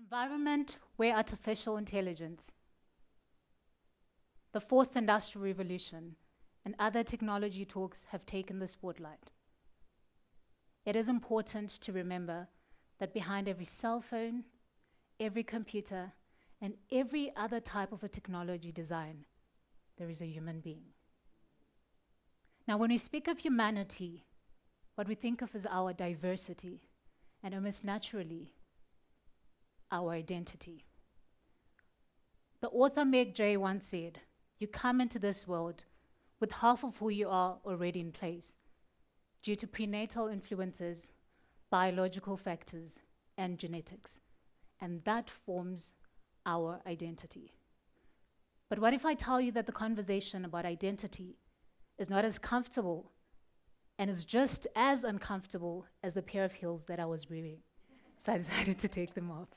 environment where artificial intelligence, the fourth industrial revolution, and other technology talks have taken the spotlight. It is important to remember that behind every cell phone, every computer, and every other type of a technology design, there is a human being. Now, when we speak of humanity, what we think of is our diversity, and almost naturally, our identity. The author Meg Jay once said, "You come into this world with half of who you are already in place due to prenatal influences, biological factors, and genetics, and that forms our identity." But what if I tell you that the conversation about identity is not as comfortable and is just as uncomfortable as the pair of heels that I was wearing? So I decided to take them off.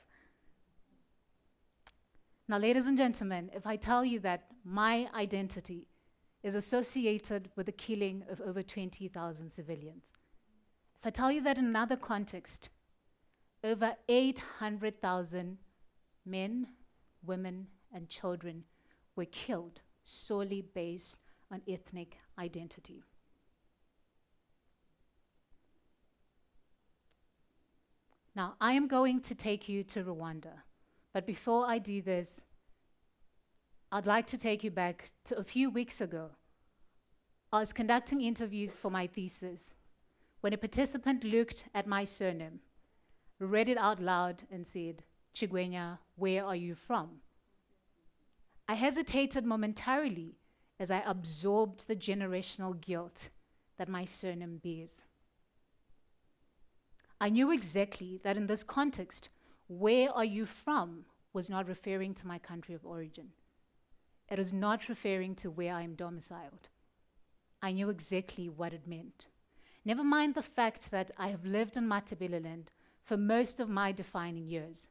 Now, ladies and gentlemen, if I tell you that my identity is associated with the killing of over 20,000 civilians, if I tell you that in another context, over 800,000 men, women, and children were killed solely based on ethnic identity. Now, I am going to take you to Rwanda, but before I do this, I'd like to take you back to a few weeks ago. I was conducting interviews for my thesis when a participant looked at my surname, read it out loud, and said, "Chigwenya, where are you from?" I hesitated momentarily as I absorbed the generational guilt that my surname bears. I knew exactly that in this context, "where are you from" was not referring to my country of origin. It was not referring to where I am domiciled. I knew exactly what it meant. Never mind the fact that I have lived in Matabeleland for most of my defining years.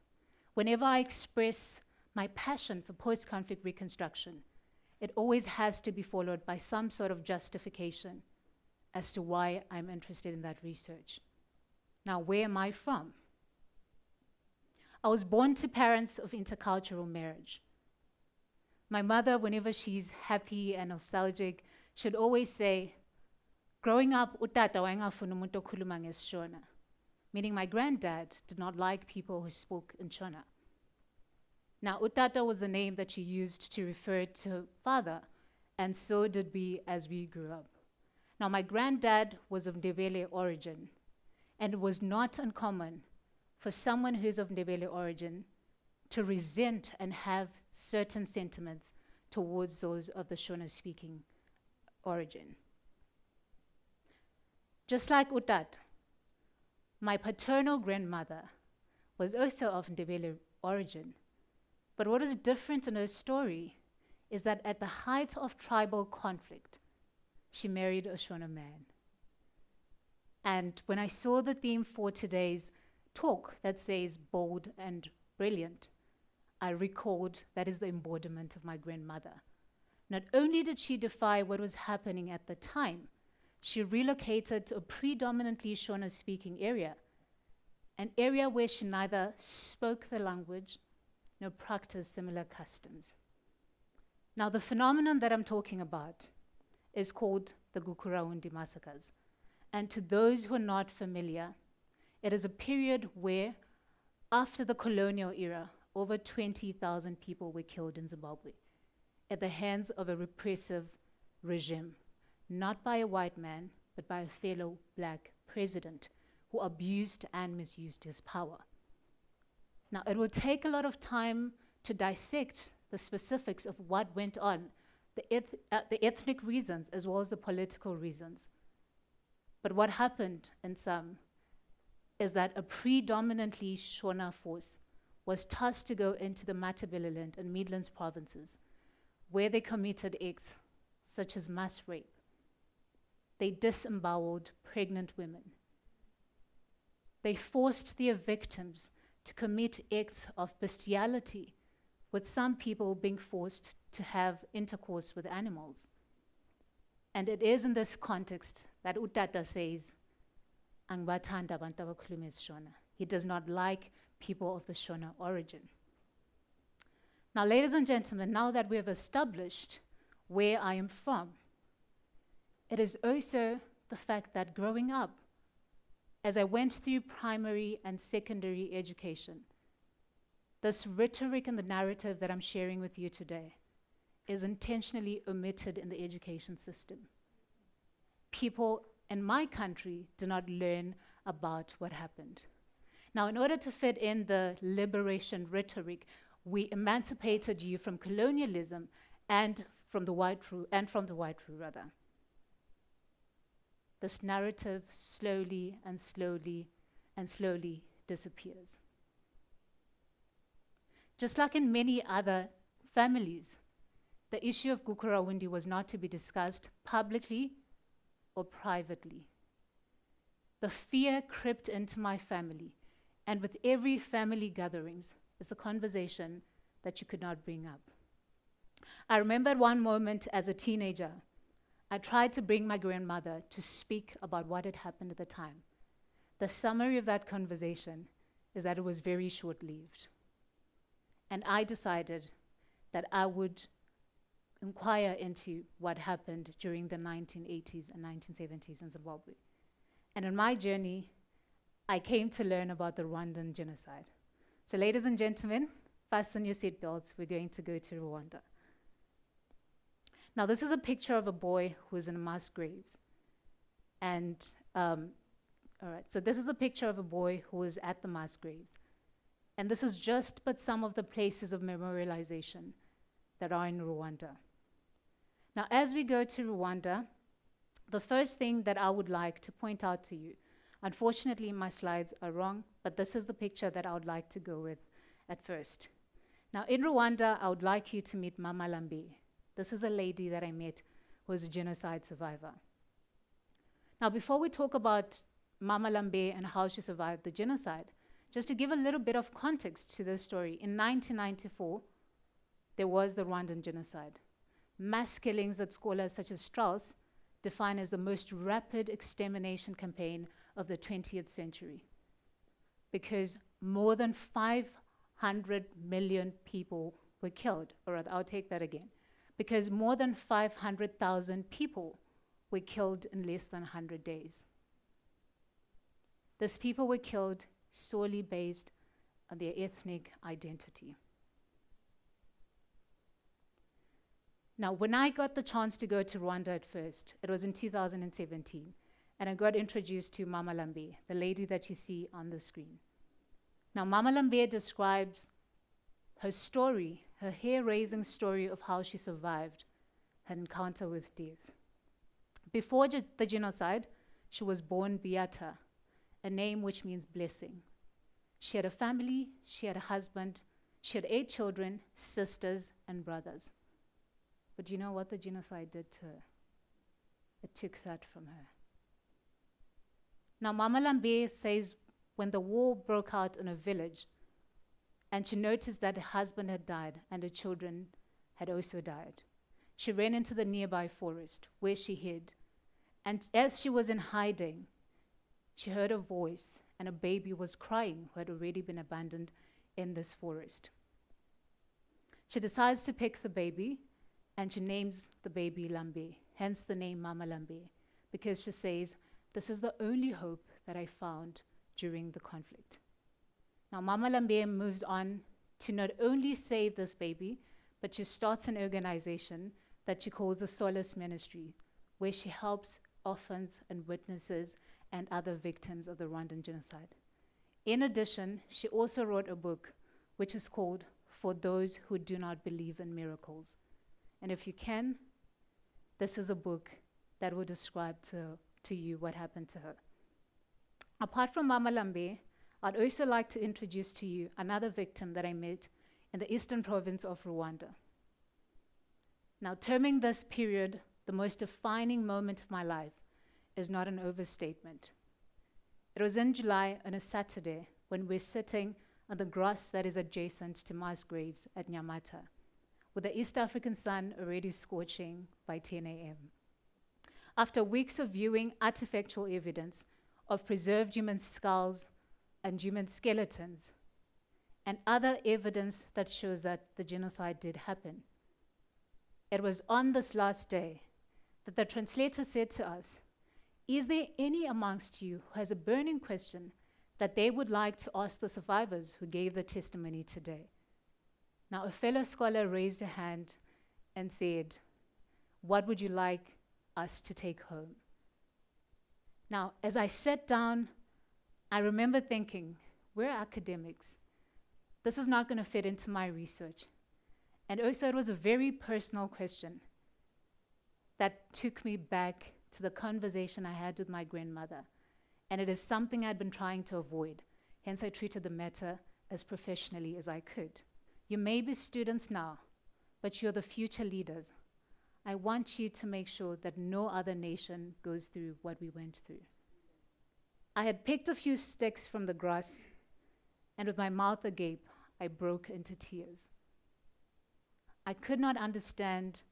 Whenever I express my passion for post-conflict reconstruction, it always has to be followed by some sort of justification as to why I'm interested in that research. Now, where am I from? I was born to parents of intercultural marriage. My mother, whenever she's happy and nostalgic, should always say, "Growing up, utata wayengafuna umuntu okhuluma ngesiShona," meaning my granddad did not like people who spoke in Shona. Now, utata was a name that she used to refer to her father, and so did we as we grew up. Now, my granddad was of Ndebele origin, and it was not uncommon for someone who's of Ndebele origin to resent and have certain sentiments towards those of the Shona-speaking origin. Just like Utat, my paternal grandmother was also of Ndebele origin, but what is different in her story is that at the height of tribal conflict, she married a Shona man. And when I saw the theme for today's talk that says bold and brilliant, I recalled that is the embodiment of my grandmother. Not only did she defy what was happening at the time, she relocated to a predominantly Shona-speaking area, an area where she neither spoke the language nor practiced similar customs. Now, the phenomenon that I'm talking about is called the Gukuraundi Massacres. And to those who are not familiar, it is a period where, after the colonial era, over 20,000 people were killed in Zimbabwe at the hands of a repressive regime, not by a white man, but by a fellow black president who abused and misused his power. Now, it will take a lot of time to dissect the specifics of what went on, the ethnic reasons as well as the political reasons. But what happened in sum is that a predominantly Shona force was tasked to go into the Matabeleland and Midlands provinces, where they committed acts such as mass rape. They disemboweled pregnant women. They forced their victims to commit acts of bestiality, with some people being forced to have intercourse with animals. And it is in this context that Utata says, "Angibathanda abantu abakhuluma isiShona." He does not like people of the Shona origin. Now, ladies and gentlemen, now that we have established where I am from, it is also the fact that growing up, as I went through primary and secondary education, this rhetoric and the narrative that I'm sharing with you today is intentionally omitted in the education system. People in my country do not learn about what happened. Now, in order to fit in the liberation rhetoric, we emancipated you from colonialism and from the white rule, rather. This narrative slowly and slowly and slowly disappears. Just like in many other families, the issue of Gukurahundi was not to be discussed publicly or privately. The fear crept into my family, and with every family gatherings is the conversation that you could not bring up. I remember at one moment as a teenager, I tried to bring my grandmother to speak about what had happened at the time. The summary of that conversation is that it was very short-lived. And I decided that I would inquire into what happened during the 1980s and 1970s in Zimbabwe. And in my journey, I came to learn about the Rwandan Genocide. So ladies and gentlemen, fasten your seatbelts, we're going to go to Rwanda. Now this is a picture of a boy who is in mass graves. And, all right, so this is a picture of a boy who is at the mass graves. And this is just but some of the places of memorialization that are in Rwanda. Now, as we go to Rwanda, the first thing that I would like to point out to you, unfortunately my slides are wrong, but this is the picture that I would like to go with at first. Now, in Rwanda, I would like you to meet Mamalambi. This is a lady that I met who is a genocide survivor. Now, before we talk about Mamalambi and how she survived the genocide, just to give a little bit of context to this story, in 1994, there was the Rwandan Genocide. Mass killings that scholars such as Strauss define as the most rapid extermination campaign of the 20th century, because more than 500 million people were killed. Or rather, I'll take that again. Because more than 500,000 people were killed in less than 100 days. These people were killed solely based on their ethnic identity. Now, when I got the chance to go to Rwanda at first, it was in 2017, and I got introduced to Mamalambi, the lady that you see on the screen. Now, Mamalambi describes her story, her hair-raising story of how she survived her encounter with death. Before the genocide, she was born Beata, a name which means blessing. She had a family, she had a husband, she had 8 children, sisters, and brothers. But do you know what the genocide did to her? It took that from her. Now, Mamalambi says when the war broke out in a village, and she noticed that her husband had died and her children had also died, she ran into the nearby forest where she hid. And as she was in hiding, she heard a voice, and a baby was crying who had already been abandoned in this forest. She decides to pick the baby, and she names the baby Lambi, hence the name Mamalambi, because she says, "This is the only hope that I found during the conflict." Now, Mamalambi moves on to not only save this baby, but she starts an organization that she calls the Solace Ministry, where she helps orphans and witnesses and other victims of the Rwandan Genocide. In addition, she also wrote a book which is called For Those Who Do Not Believe in Miracles. And if you can, this is a book that will describe to you what happened to her. Apart from Mamalambi, I'd also like to introduce to you another victim that I met in the eastern province of Rwanda. Now, terming this period the most defining moment of my life is not an overstatement. It was in July on a Saturday when we're sitting on the grass that is adjacent to mass graves at Nyamata, with the East African sun already scorching by 10 a.m. After weeks of viewing artifactual evidence of preserved human skulls and human skeletons, and other evidence that shows that the genocide did happen. It was on this last day that the translator said to us, "Is there any amongst you who has a burning question that they would like to ask the survivors who gave the testimony today?" Now, a fellow scholar raised a hand and said, "What would you like us to take home?" Now, as I sat down, I remember thinking, we're academics. This is not going to fit into my research. And also, it was a very personal question that took me back to the conversation I had with my grandmother. And it is something I'd been trying to avoid. Hence, I treated the matter as professionally as I could. You may be students now, but you're the future leaders. I want you to make sure that no other nation goes through what we went through. I had picked a few sticks from the grass, and with my mouth agape, I broke into tears. I could not understand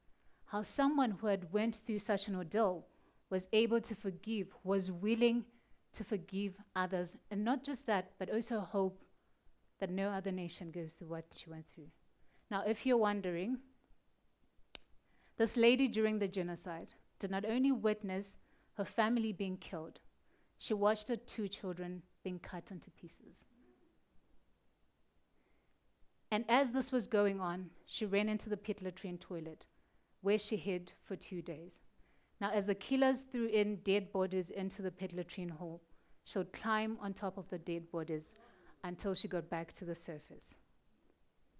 how someone who had went through such an ordeal was able to forgive, was willing to forgive others, and not just that, but also hope that no other nation goes through what she went through. Now, if you're wondering, this lady during the genocide did not only witness her family being killed, she watched her 2 children being cut into pieces. And as this was going on, she ran into the pit latrine toilet, where she hid for 2 days. Now, as the killers threw in dead bodies into the pit latrine hole, she would climb on top of the dead bodies until she got back to the surface.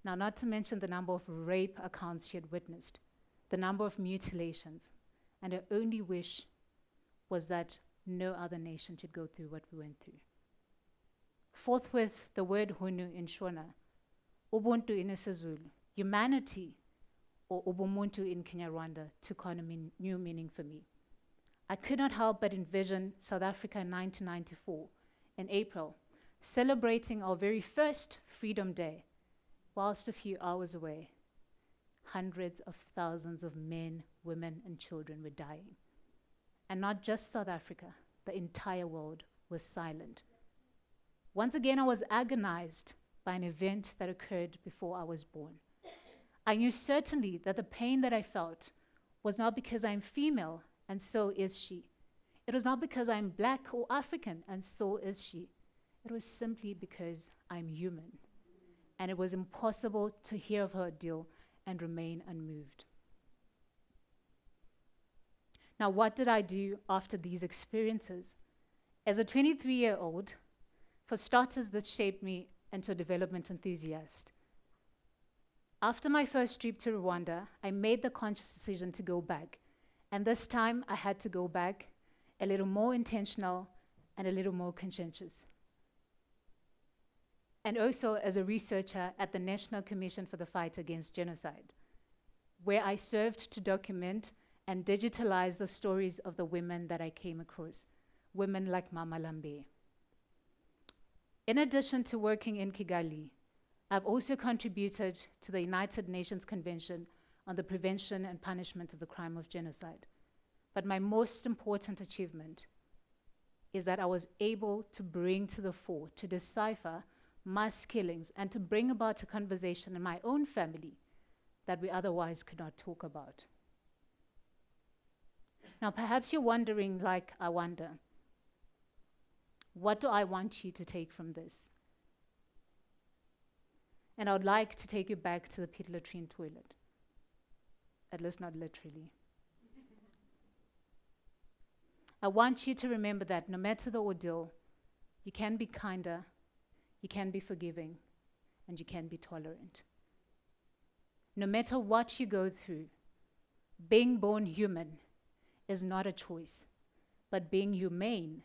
Now, not to mention the number of rape accounts she had witnessed, the number of mutilations, and her only wish was that no other nation should go through what we went through. Forthwith, the word hunu in Shona, ubuntu in isiZulu, humanity, or ubumuntu in Kinyarwanda, took on a new meaning for me. I could not help but envision South Africa in 1994, in April, celebrating our very first Freedom Day, whilst a few hours away, hundreds of thousands of men, women, and children were dying. And not just South Africa, the entire world was silent. Once again, I was agonized by an event that occurred before I was born. I knew certainly that the pain that I felt was not because I'm female, and so is she. It was not because I'm Black or African, and so is she. It was simply because I'm human. And it was impossible to hear of her ordeal and remain unmoved. Now, what did I do after these experiences? As a 23-year-old, for starters, this shaped me into a development enthusiast. After my first trip to Rwanda, I made the conscious decision to go back. And this time, I had to go back a little more intentional and a little more conscientious. And also as a researcher at the National Commission for the Fight Against Genocide, where I served to document and digitalize the stories of the women that I came across, women like Mamalambi. In addition to working in Kigali, I've also contributed to the United Nations Convention on the Prevention and Punishment of the Crime of Genocide. But my most important achievement is that I was able to bring to the fore, to decipher mass killings, and to bring about a conversation in my own family that we otherwise could not talk about. Now, perhaps you're wondering, like I wonder, what do I want you to take from this? And I would like to take you back to the pit latrine toilet. At least not literally. I want you to remember that no matter the ordeal, you can be kinder, you can be forgiving, and you can be tolerant. No matter what you go through, being born human is not a choice, but being humane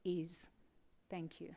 is. Thank you.